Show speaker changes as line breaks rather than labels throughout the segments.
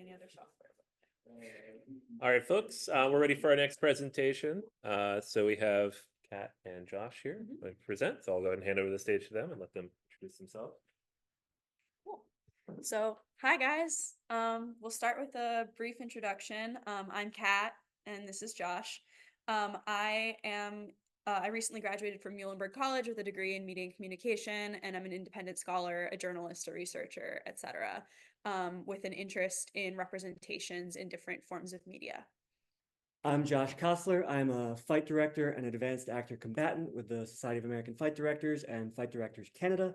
any other software.
All right, folks, we're ready for our next presentation. So we have Kat and Josh here to present. So I'll go ahead and hand over the stage to them and let them introduce themselves.
Cool. So, hi guys. We'll start with a brief introduction. I'm Kat, and this is Josh. I recently graduated from Muhlenberg College with a degree in media and communication, and I'm an independent scholar, a journalist, a researcher, etc., with an interest in representations in different forms of media.
I'm Josh Coslar. I'm a fight director and an advanced actor combatant with the Society of American Fight Directors and Fight Directors Canada,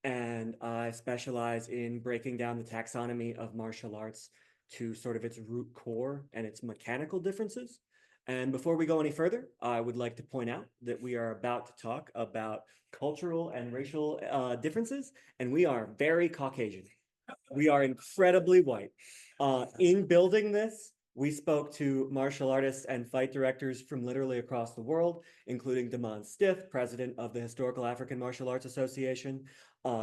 and I specialize in breaking down the taxonomy of martial arts to sort of its root core and its mechanical differences. And before we go any further, I would like to point out that we are about to talk about cultural and racial differences, and we are very Caucasian. We are incredibly white. In building this, we spoke to martial artists and fight directors from literally across the world, including Damon Stith, president of the Historical African Martial Arts Association,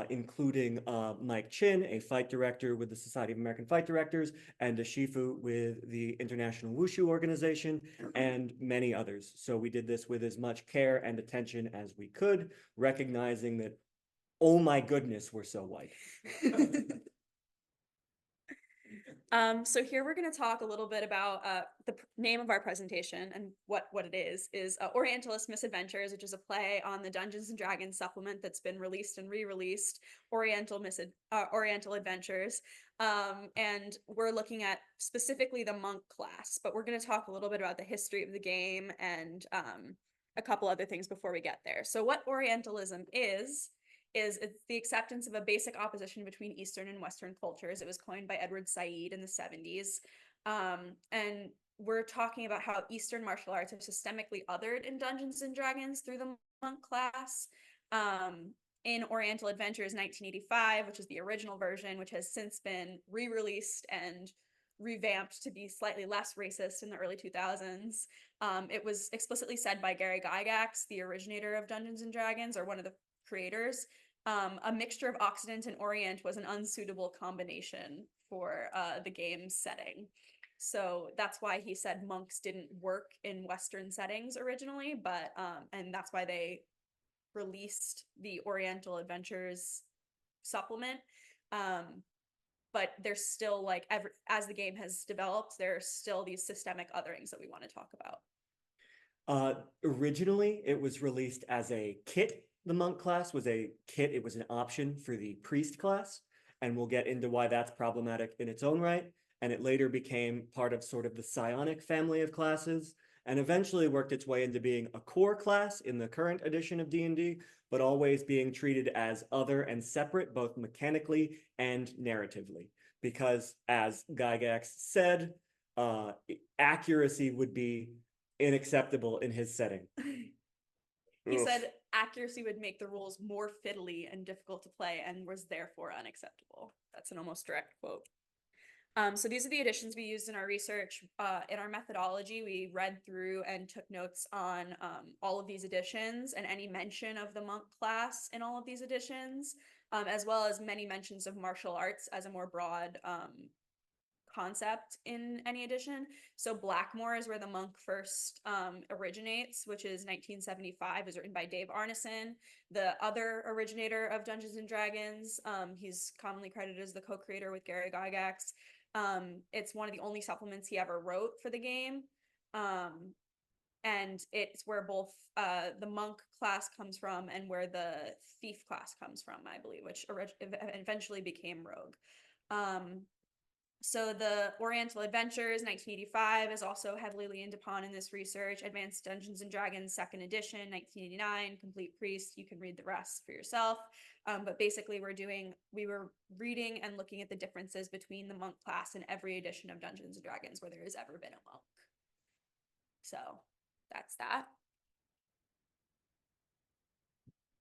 including Mike Chin, a fight director with the Society of American Fight Directors, and a Shifu with the International Wushu Organization, and many others. So we did this with as much care and attention as we could, recognizing that, oh my goodness, we're so white.
So here we're going to talk a little bit about the name of our presentation, and what it is Orientalist Misadventures, which is a play on the Dungeons & Dragons supplement that's been released and re-released, Oriental Adventures. And we're looking at specifically the monk class, but we're going to talk a little bit about the history of the game and a couple other things before we get there. So what Orientalism is it's the acceptance of a basic opposition between Eastern and Western cultures. It was coined by Edward Said in the 70s. And we're talking about how Eastern martial arts are systemically othered in Dungeons & Dragons through the monk class. In Oriental Adventures 1985, which is the original version, which has since been re-released and revamped to be slightly less racist in the early 2000s. It was explicitly said by Gary Gygax, the originator of Dungeons & Dragons, or one of the creators. A mixture of Occident and Orient was an unsuitable combination for the game's setting. So that's why he said monks didn't work in Western settings originally, but and that's why they released the Oriental Adventures supplement. But there's still, like, as the game has developed, there's still these systemic otherings that we want to talk about.
Originally, it was released as a kit. The monk class was a kit. It was an option for the priest class, and we'll get into why that's problematic in its own right. And it later became part of sort of the psionic family of classes, and eventually worked its way into being a core class in the current edition of D&D, but always being treated as other and separate, both mechanically and narratively. Because, as Gygax said, accuracy would be unacceptable in his setting.
He said accuracy would make the rules more fiddly and difficult to play, and was therefore unacceptable. That's an almost direct quote. So these are the editions we used in our research. In our methodology, we read through and took notes on all of these editions and any mention of the monk class in all of these editions, as well as many mentions of martial arts as a more broad concept in any edition. So Blackmoor is where the monk first originates, which is 1975, is written by Dave Arneson, the other originator of Dungeons & Dragons. He's commonly credited as the co-creator with Gary Gygax. It's one of the only supplements he ever wrote for the game. And it's where both the monk class comes from and where the thief class comes from, I believe, which eventually became rogue. So the Oriental Adventures, 1985, is also heavily leaned upon in this research. Advanced Dungeons & Dragons, 2nd edition, 1989, Complete Priest. You can read the rest for yourself. But basically, we were reading and looking at the differences between the monk class in every edition of Dungeons & Dragons where there has ever been a monk. So that's that.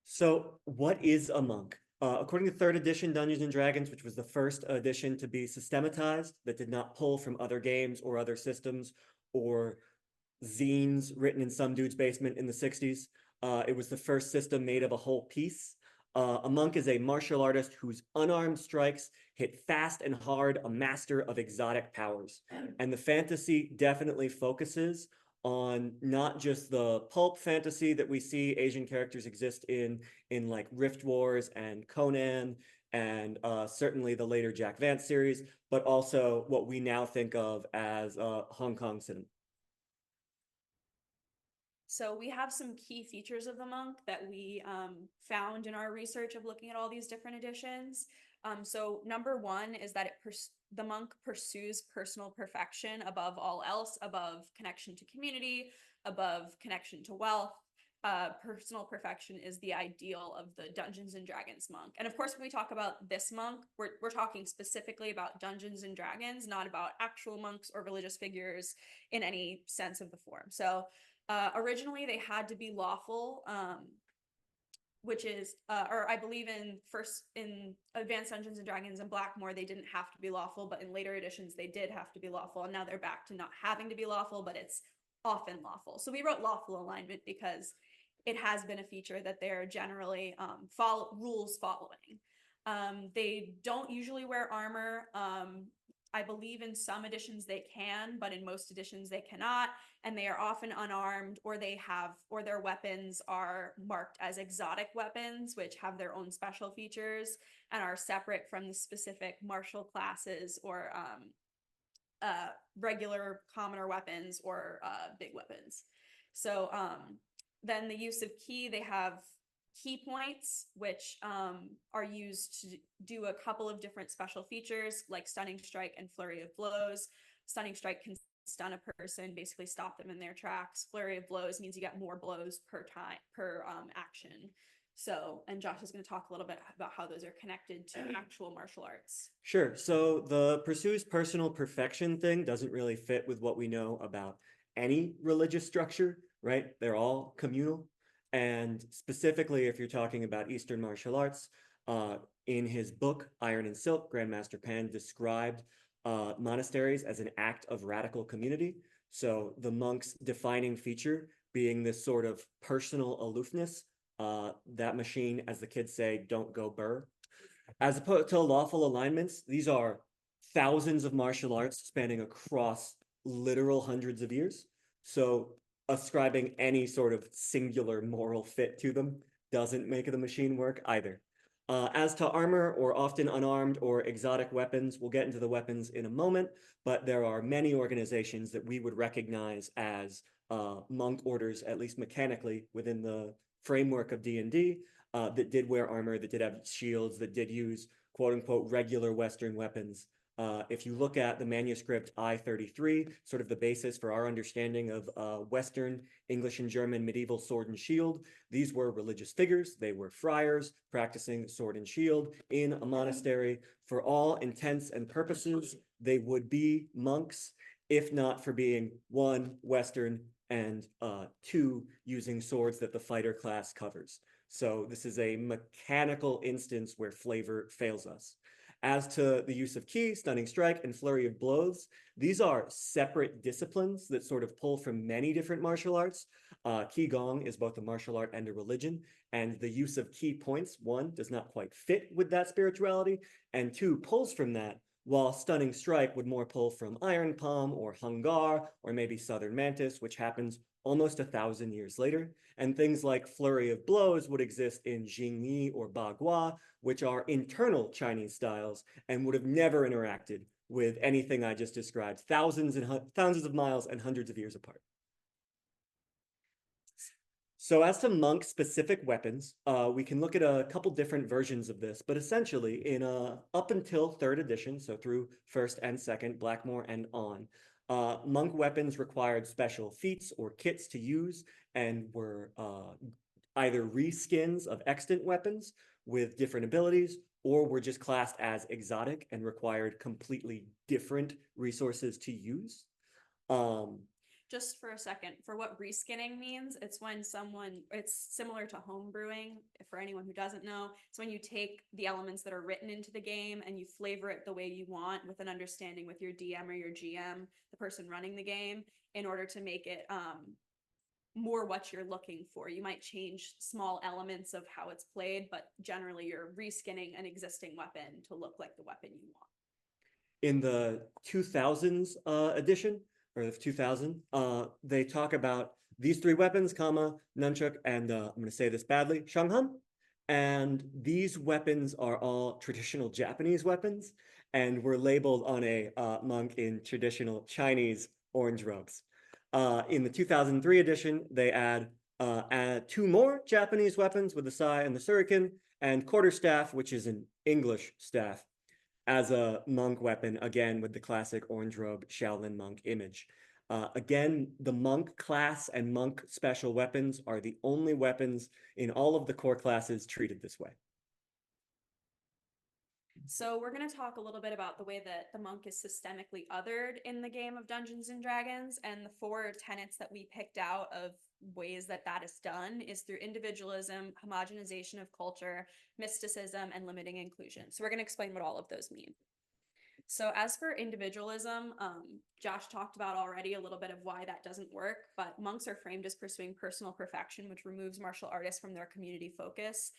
So what is a monk? According to 3rd edition Dungeons & Dragons, which was the first edition to be systematized, that did not pull from other games or other systems or zines written in some dude's basement in the 60s. It was the first system made of a whole piece. A monk is a martial artist whose unarmed strikes hit fast and hard, a master of exotic powers. And the fantasy definitely focuses on not just the pulp fantasy that we see Asian characters exist in like Rift Wars and Conan, and certainly the later Jack Vance series, but also what we now think of as Hong Kong cinema.
So we have some key features of the monk that we found in our research of looking at all these different editions. So number one is that the monk pursues personal perfection above all else, above connection to community, above connection to wealth. Personal perfection is the ideal of the Dungeons and Dragons monk. And of course, when we talk about this monk, we're talking specifically about Dungeons and Dragons, not about actual monks or religious figures in any sense of the form. So originally they had to be lawful, which is, or I believe in Advanced Dungeons and Dragons and Blackmoor, they didn't have to be lawful, but in later editions they did have to be lawful, and now they're back to not having to be lawful, but it's often lawful. So we wrote lawful alignment because it has been a feature that they're generally rules following. They don't usually wear armor. I believe in some editions they can, but in most editions they cannot, and they are often unarmed, or their weapons are marked as exotic weapons, which have their own special features and are separate from the specific martial classes or regular commoner weapons or big weapons. So then the use of ki, they have key points, which are used to do a couple of different special features like stunning strike and flurry of blows. Stunning strike can stun a person, basically stop them in their tracks. Flurry of blows means you get more blows per action. So, and Josh is going to talk a little bit about how those are connected to actual martial arts.
Sure. So the pursues personal perfection thing doesn't really fit with what we know about any religious structure, right? They're all communal. And specifically, if you're talking about Eastern martial arts, in his book, Iron and Silk, Grandmaster Pan described monasteries as an act of radical community. So the monk's defining feature being this sort of personal aloofness, that machine, as the kids say, don't go burr. As opposed to lawful alignments, these are thousands of martial arts spanning across literal hundreds of years. So ascribing any sort of singular moral fit to them doesn't make the machine work either. As to armor, or often unarmed or exotic weapons, we'll get into the weapons in a moment, but there are many organizations that we would recognize as monk orders, at least mechanically, within the framework of D&D, that did wear armor, that did have shields, that did use quote unquote regular Western weapons. If you look at the manuscript I-33, sort of the basis for our understanding of Western, English and German medieval sword and shield, these were religious figures. They were friars practicing sword and shield in a monastery. For all intents and purposes, they would be monks, if not for being one, Western, and two, using swords that the fighter class covers. So this is a mechanical instance where flavor fails us. As to the use of ki, stunning strike, and flurry of blows, these are separate disciplines that sort of pull from many different martial arts. Qigong is both a martial art and a religion, and the use of ki points, one, does not quite fit with that spirituality, and two, pulls from that, while stunning strike would more pull from iron palm or hungar, or maybe southern mantis, which happens almost 1,000 years later. And things like flurry of blows would exist in Jingyi or Bagua, which are internal Chinese styles and would have never interacted with anything I just described, thousands of miles and hundreds of years apart. So as to monk specific weapons, we can look at a couple different versions of this, but essentially in up until 3rd edition, so through 1st and 2nd, Blackmoor and on, monk weapons required special feats or kits to use and were either reskins of extant weapons with different abilities, or were just classed as exotic and required completely different resources to use.
Just for a second, for what reskinning means, it's similar to home brewing. For anyone who doesn't know, it's when you take the elements that are written into the game and you flavor it the way you want with an understanding with your DM or your GM, the person running the game, in order to make it more what you're looking for. You might change small elements of how it's played, but generally you're reskinning an existing weapon to look like the weapon you want.
In the 2000s edition, or the 2000, they talk about these three weapons, comma, nunchuk, and I'm going to say this badly, shangham. And these weapons are all traditional Japanese weapons and were labeled on a monk in traditional Chinese orange robes. In the 2003 edition, they add two more Japanese weapons with the sai and the shuriken, and quarterstaff, which is an English staff, as a monk weapon, again with the classic orange robe Shaolin monk image. Again, the monk class and monk special weapons are the only weapons in all of the core classes treated this way.
So we're going to talk a little bit about the way that the monk is systemically othered in the game of Dungeons and Dragons, and the 4 tenets that we picked out of ways that that is done is through individualism, homogenization of culture, mysticism, and limiting inclusion. So we're going to explain what all of those mean. So as for individualism, Josh talked about already a little bit of why that doesn't work, but monks are framed as pursuing personal perfection, which removes martial artists from their community focus.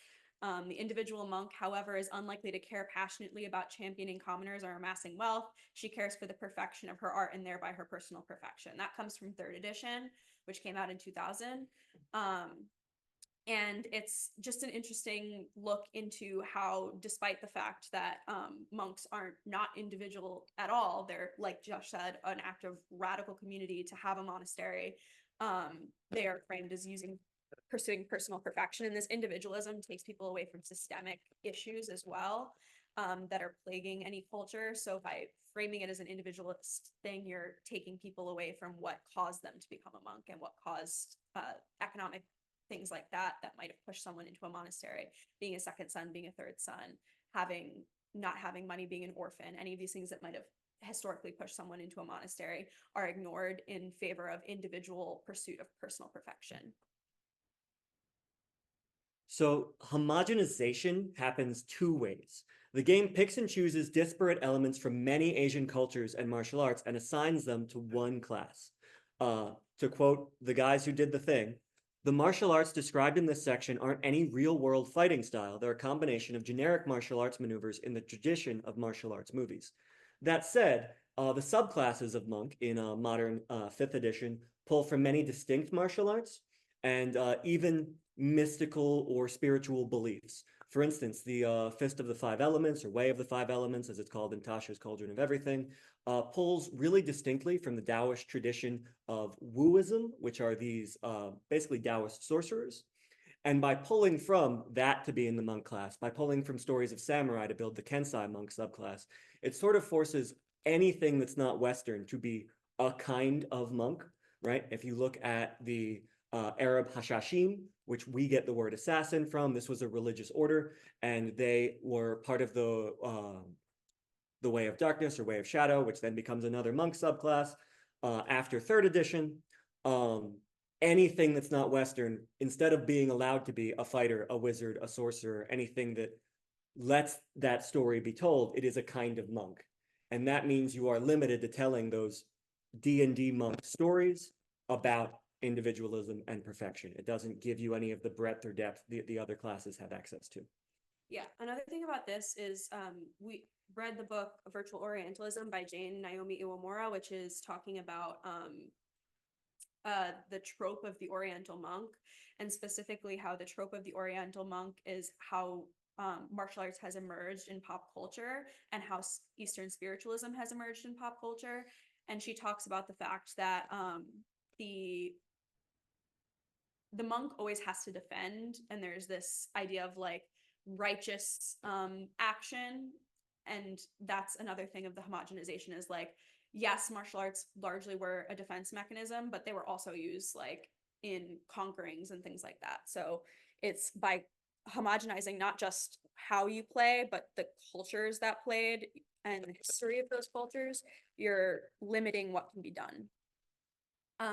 The individual monk, however, is unlikely to care passionately about championing commoners or amassing wealth. She cares for the perfection of her art and thereby her personal perfection. That comes from 3rd edition, which came out in 2000. And it's just an interesting look into how, despite the fact that monks aren't not individual at all, they're, like Josh said, an act of radical community to have a monastery. They are framed as pursuing personal perfection, and this individualism takes people away from systemic issues as well that are plaguing any culture. So by framing it as an individualist thing, you're taking people away from what caused them to become a monk and what caused economic things like that might have pushed someone into a monastery, being a second son, being a third son, not having money, being an orphan. Any of these things that might have historically pushed someone into a monastery are ignored in favor of individual pursuit of personal perfection.
So homogenization happens 2 ways. The game picks and chooses disparate elements from many Asian cultures and martial arts and assigns them to one class. To quote the guys who did the thing, the martial arts described in this section aren't any real-world fighting style. They're a combination of generic martial arts maneuvers in the tradition of martial arts movies. That said, the subclasses of monk in modern 5th edition pull from many distinct martial arts and even mystical or spiritual beliefs. For instance, the Fist of the Five Elements, or Way of the Five Elements, as it's called in Tasha's Cauldron of Everything, pulls really distinctly from the Taoist tradition of Wuism, which are these basically Taoist sorcerers. And by pulling from that to be in the monk class, by pulling from stories of samurai to build the Kensai monk subclass, it sort of forces anything that's not Western to be a kind of monk, right? If you look at the Arab Hashashim, which we get the word assassin from, this was a religious order, and they were part of the Way of Darkness or Way of Shadow, which then becomes another monk subclass. After 3rd edition, anything that's not Western, instead of being allowed to be a fighter, a wizard, a sorcerer, anything that lets that story be told, it is a kind of monk. And that means you are limited to telling those D&D monk stories about individualism and perfection. It doesn't give you any of the breadth or depth the other classes have access to.
Yeah, another thing about this is we read the book Virtual Orientalism by Jane Naomi Iwamura, which is talking about the trope of the Oriental monk, and specifically how the trope of the Oriental monk is how martial arts has emerged in pop culture and how Eastern spiritualism has emerged in pop culture. And she talks about the fact that the monk always has to defend, and there's this idea of like righteous action, and that's another thing of the homogenization is like, yes, martial arts largely were a defense mechanism, but they were also used like in conquerings and things like that. So it's by homogenizing not just how you play, but the cultures that played and the history of those cultures, you're limiting what can be done.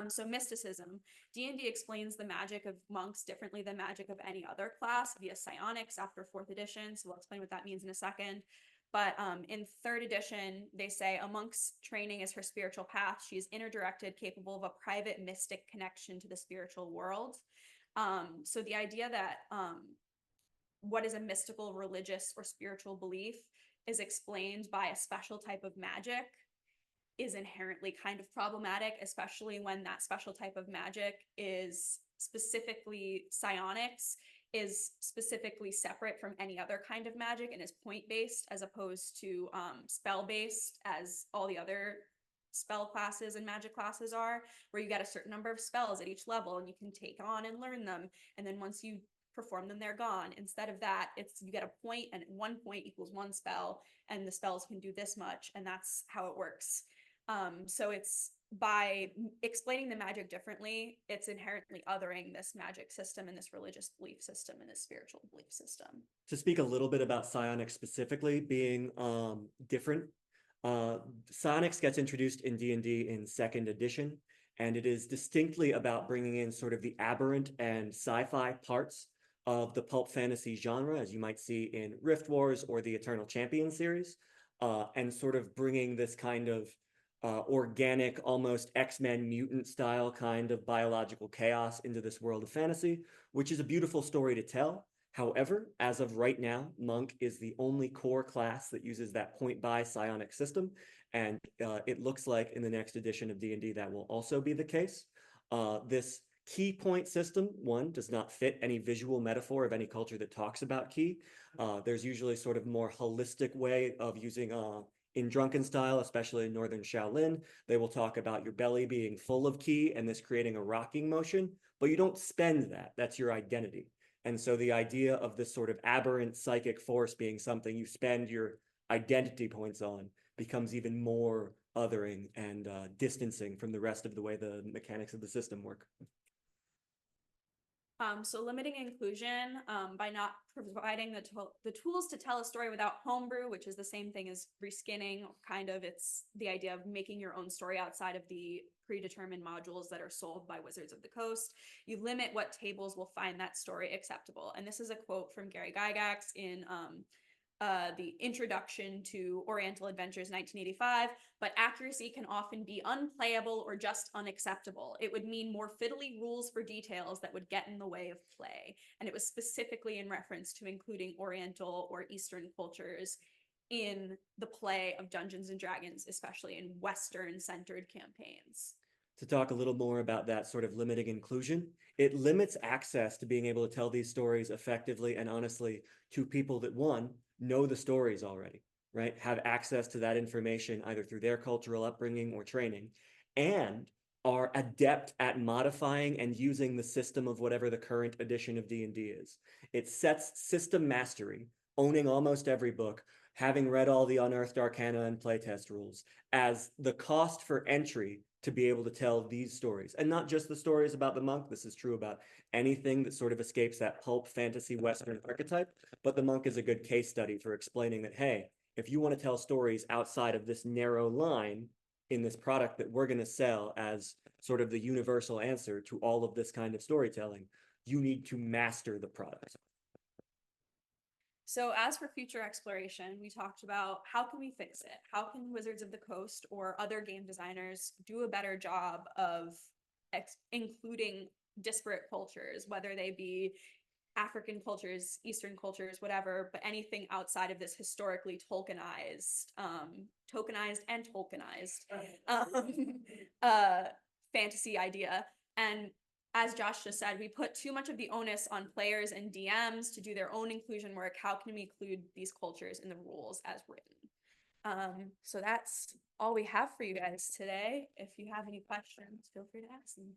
So mysticism. D&D explains the magic of monks differently than magic of any other class via psionics after 4th edition. So we'll explain what that means in a second. But in third edition, they say a monk's training is her spiritual path. She is inner-directed, capable of a private mystic connection to the spiritual world. So the idea that what is a mystical, religious, or spiritual belief is explained by a special type of magic is inherently kind of problematic, especially when that special type of magic is specifically psionics, is specifically separate from any other kind of magic and is point-based as opposed to spell-based as all the other spell classes and magic classes are, where you get a certain number of spells at each level and you can take on and learn them. And then once you perform them, they're gone. Instead of that, it's you get a point, and 1 point equals 1 spell, and the spells can do this much, and that's how it works. So it's by explaining the magic differently, it's inherently othering this magic system and this religious belief system and this spiritual belief system.
To speak a little bit about psionics specifically being different, psionics gets introduced in D&D in 2nd edition, and it is distinctly about bringing in sort of the aberrant and sci-fi parts of the pulp fantasy genre, as you might see in Rift Wars or the Eternal Champion series, and sort of bringing this kind of organic, almost X-Men mutant style kind of biological chaos into this world of fantasy, which is a beautiful story to tell. However, as of right now, Monk is the only core class that uses that point-buy psionic system, and it looks like in the next edition of D&D that will also be the case. This key point system, one, does not fit any visual metaphor of any culture that talks about key. There's usually sort of more holistic way of using in drunken style, especially in Northern Shaolin, they will talk about your belly being full of ki and this creating a rocking motion, but you don't spend that. That's your identity. And so the idea of this sort of aberrant psychic force being something you spend your identity points on becomes even more othering and distancing from the rest of the way the mechanics of the system work.
So limiting inclusion by not providing the tools to tell a story without homebrew, which is the same thing as reskinning, kind of. It's the idea of making your own story outside of the predetermined modules that are sold by Wizards of the Coast. You limit what tables will find that story acceptable. And this is a quote from Gary Gygax in the Introduction to Oriental Adventures 1985, but accuracy can often be unplayable or just unacceptable. It would mean more fiddly rules for details that would get in the way of play. And it was specifically in reference to including Oriental or Eastern cultures in the play of Dungeons and Dragons, especially in Western-centered campaigns.
To talk a little more about that sort of limiting inclusion, it limits access to being able to tell these stories effectively and honestly to people that, one, know the stories already, right? Have access to that information either through their cultural upbringing or training, and are adept at modifying and using the system of whatever the current edition of D&D is. It sets system mastery, owning almost every book, having read all the Unearthed Arcana and playtest rules, as the cost for entry to be able to tell these stories. And not just the stories about the monk, this is true about anything that sort of escapes that pulp fantasy Western archetype, but the monk is a good case study for explaining that, hey, if you want to tell stories outside of this narrow line in this product that we're going to sell as sort of the universal answer to all of this kind of storytelling, you need to master the product.
So as for future exploration, we talked about how can we fix it? How can Wizards of the Coast or other game designers do a better job of including disparate cultures, whether they be African cultures, Eastern cultures, whatever, but anything outside of this historically tokenized and Tolkienized fantasy idea. And as Josh just said, we put too much of the onus on players and DMs to do their own inclusion work. How can we include these cultures in the rules as written? So that's all we have for you guys today. If you have any questions, feel free to ask them.